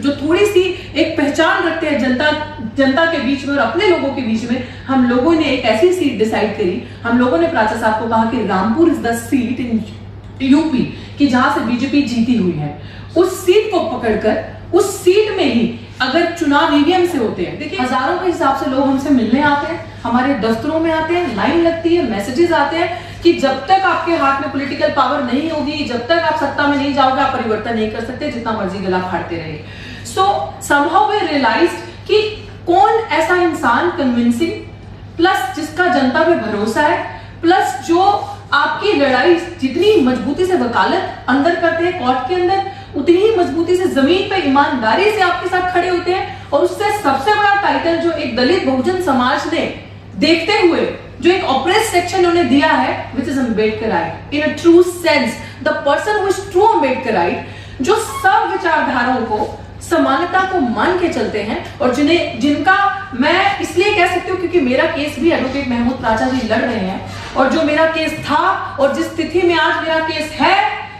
जो थोड़ी सी एक पहचान रखते हैं जनता के बीच में और अपने लोगों के बीच में, हम लोगों ने एक ऐसी सीट डिसाइड करी। हम लोगों ने प्राचा साहब को कहा कि Rampur is the seat in UP कि जहां से बीजेपी जीती हुई है। उस सीट को पकड़कर उस सीट में ही अगर चुनाव ईवीएम से होते हैं, देखिए हजारों के हिसाब से लोग हमसे मिलने आते हैं, हमारे दफ्तरों में आते हैं, लाइन लगती है, मैसेजेस आते हैं कि जब तक आपके हाथ में पॉलिटिकल पावर नहीं होगी, जब तक आप सत्ता में नहीं जाओगे, आप परिवर्तन नहीं कर सकते, जितना मर्जी गला फाड़ते रहे। सो समहाउ वी रियलाइज्ड कि कौन ऐसा इंसान कन्विंसिंग प्लस जिसका जनता पे भरोसा है, प्लस जो आपकी लड़ाई जितनी मजबूती से वकालत अंदर करते हैं कोर्ट के अंदर, उतनी ही मजबूती से जमीन पे ईमानदारी से आपके साथ खड़े होते हैं। और उससे सबसे बड़ा टाइटल जो एक दलित बहुजन समाज ने देखते हुए जो एक ऑप्रेस सेक्शन उन्हें दिया है, which is Ambedkarite in a true sense, the person who is true Ambedkarite, जो सब विचारधाराओं को समानता को मान के चलते हैं और जिनका मैं इसलिए कह सकती हूँ क्योंकि मेरा केस भी एडवोकेट महमूद प्राचा जी लड़ रहे हैं, और जो मेरा केस था और जिस स्थिति में आज मेरा केस है,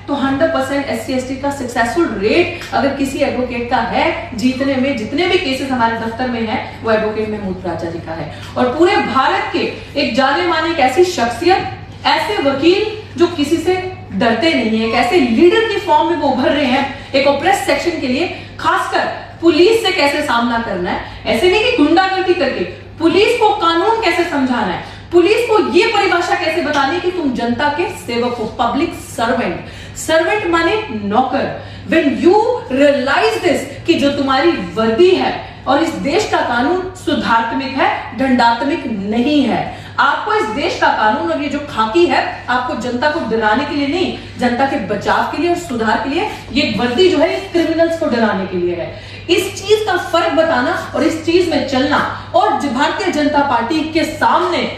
तो 100% SC/ST का सक्सेसफुल रेट अगर किसी एडवोकेट का है जीतने में, जितने भी केसेस हमारे दफ्तर में हैं, वो एडवोकेट महमूद प्राचा जी का है। और पूरे भारत के एक जाने माने एक ऐसी शख्सियत, ऐसे वकील जो किसी से डरते नहीं है, एक ऐसे लीडर की फॉर्म में वो उभर रहे हैं एक ऑप्रेस सेक्शन के लिए, खासकर पुलिस से कैसे सामना करना है, ऐसे नहीं कि गुंडागर्दी करके, पुलिस को कानून कैसे समझाना है, पुलिस को ये परिभाषा कैसे बतानी कि तुम जनता के सेवक हो, पब्लिक सर्वेंट। सर्वेंट माने नौकर। व्हेन यू रियलाइज दिस कि जो तुम्हारी वर्दी है और इस देश का कानून सुधारात्मक है, दंडात्मक नहीं है। आपको इस देश का कानून और ये जो खाकी है, आपको जनता को डराने के लिए नहीं, जनता के बचाव के लिए और सुधार के लिए, ये वर्दी जो है क्रिमिनल्स को डराने के लिए है। इस चीज का फर्क बताना और इस चीज में चलना, और भारतीय जनता पार्टी के सामने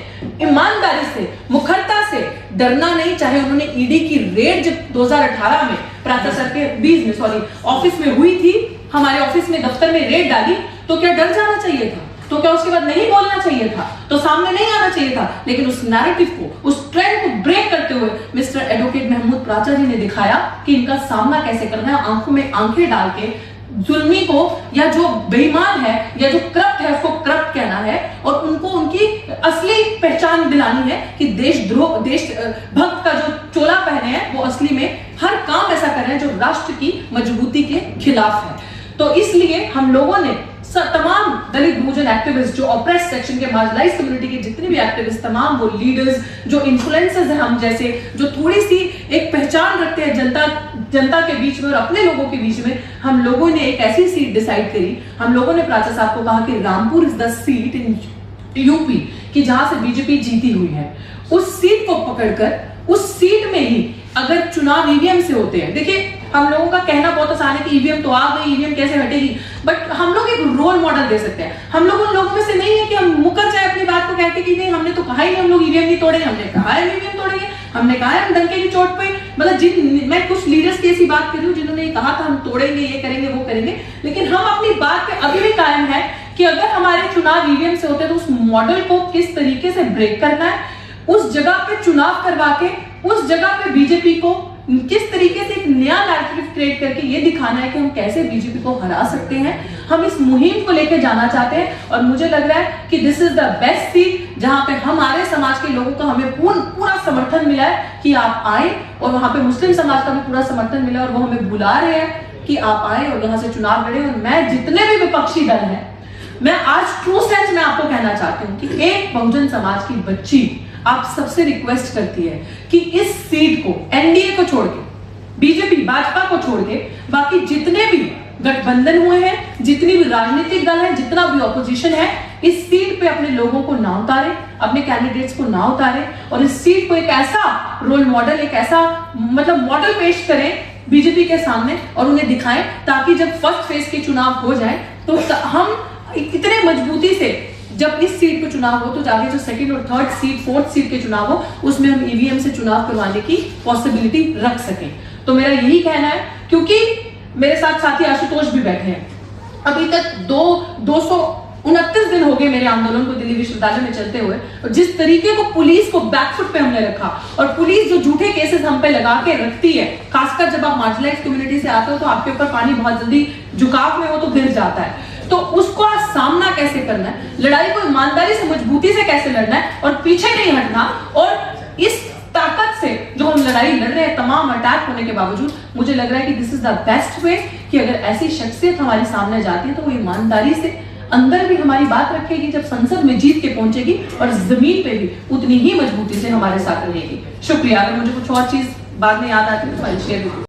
ईमानदारी से, मुखरता से डरना नहीं। चाहे उन्होंने ईडी की रेड जब 2018 में प्राचा सर के ऑफिस में हुई थी, हमारे ऑफिस में दफ्तर में रेड डाली, तो क्या डर जाना चाहिए था? तो क्या उसके बाद नहीं बोलना चाहिए था? तो सामने नहीं आना चाहिए था? लेकिन उस नैरेटिव को, उस ट्रेंड को ब्रेक करते हुए मिस्टर एडवोकेट महमूद प्राचा जी ने दिखाया कि इनका सामना कैसे करना है, आंखों में आंखें डाल के जुल्मी को, या जो बेईमान है या जो करप्ट है उसको करप्ट कहना है, और उनको उनकी असली पहचान दिलानी है कि देशद्रोह, देशभक्त का जो चोला पहने हैं वो असली में हर काम ऐसा कर रहे हैं जो राष्ट्र की मजबूती के खिलाफ है। तो इसलिए हम लोगों ने तमाम दलित बहुजन एक्टिविस्ट, जो ऑप्रेस सेक्शन के, मार्जिनलाइज्ड कम्युनिटी के जितने भी एक्टिविस्ट, तमाम वो लीडर्स जो इन्फ्लुएंसर्स हैं हम जैसे, जो थोड़ी सी एक पहचान रखते हैं जनता के बीच में और अपने लोगों के बीच में, हम लोगों ने एक ऐसी सीट डिसाइड करी। हम लोगों ने प्राचा साहब को कहा कि Rampur is the seat in UP कि जहां से बीजेपी जीती हुई है। उस सीट को पकड़कर उस सीट में ही अगर चुनाव ईवीएम से होते हैं, देखिए हम लोगों का कहना बहुत आसान है कि ईवीएम तो आ गई, ईवीएम कैसे हटेगी, बट हम लोग एक रोल मॉडल दे सकते हैं। हम लोग उन लोगों में से नहीं है कि हम मुकर जाए अपनी बात को कहते कि नहीं हमने तो कहा ही नहीं हम लोग ईवीएम नहीं तोड़ेंगे, हमने कहा है ईवीएम तोड़ेंगे, हमने कहा है हम डंके की चोट पे, मतलब मैं कुछ लीडर्स की ऐसी बात कर रही हूँ जिन्होंने कहा था हम तोड़ेंगे, ये करेंगे, वो करेंगे, लेकिन हम अपनी बात पे अभी भी कायम है कि अगर हमारे चुनाव ईवीएम से होते हैं तो उस मॉडल को किस तरीके से ब्रेक करना है, उस जगह पे चुनाव करवा के उस जगह पे बीजेपी को किस तरीके से एक नया नैरेटिव क्रिएट करके ये दिखाना है कि हम कैसे बीजेपी को हरा सकते हैं। हम इस मुहिम को लेकर जाना चाहते हैं और मुझे लग रहा है कि this is the best seat जहां पे हमारे समाज के लोगों का हमें पूरा समर्थन मिला है कि आप आए, और वहां पे मुस्लिम समाज का भी पूरा समर्थन मिला और वो हमें बुला रहे हैं कि आप आए और यहाँ से चुनाव लड़े। और मैं जितने भी विपक्षी दल हैं, मैं आज ट्रू सेंस में आपको कहना चाहती हूँ कि एक बहुजन समाज की बच्ची आप सबसे रिक्वेस्ट करती है कि इस सीट को, एनडीए को छोड़ के, बीजेपी भाजपा को छोड़ के, बाकी जितने भी गठबंधन हुए हैं, जितनी भी राजनीतिक दल है, जितना भी ऑपोजिशन है, इस सीट पे अपने लोगों को ना उतारे, अपने कैंडिडेट्स को ना उतारे, और इस सीट को एक ऐसा रोल मॉडल, एक ऐसा मतलब मॉडल पेश करें बीजेपी के सामने और उन्हें दिखाएं, ताकि जब फर्स्ट फेज के चुनाव हो जाए तो हम इतने मजबूती से जब इस सीट पे चुनाव हो तो जाके जो सेकंड और थर्ड सीट, फोर्थ सीट के चुनाव हो, उसमें हम ईवीएम से चुनाव करवाने की पॉसिबिलिटी रख सकें। तो मेरा यही कहना है, क्योंकि मेरे साथ साथी आशुतोष भी बैठे हैं। अभी तक 229 दिन हो गए मेरे आंदोलन को दिल्ली विश्वविद्यालय में चलते हुए, और जिस तरीके को पुलिस को बैकफुट पे हमने रखा, और पुलिस जो झूठे केसेस हम पे लगा के रखती है, खासकर जब आप मार्जिनलाइज्ड कम्युनिटी से आते हो तो आपके ऊपर पानी बहुत जल्दी झुकाव में हो तो जाता है। तो उसका सामना कैसे करना है, लड़ाई को ईमानदारी से मजबूती से कैसे लड़ना है और पीछे नहीं हटना, और इस ताकत से जो हम लड़ाई लड़ रहे हैं तमाम अटैक होने के बावजूद, मुझे लग रहा है कि this is the best way कि अगर ऐसी शख्सियत हमारे सामने जाती है तो वो ईमानदारी से अंदर भी हमारी बात रखेगी, जब संसद में जीत के पहुंचेगी और जमीन पे भी उतनी ही मजबूती से हमारे साथ रहेगी। शुक्रिया। अगर मुझे कुछ और चीज बाद में याद आती है तो मैं शेयर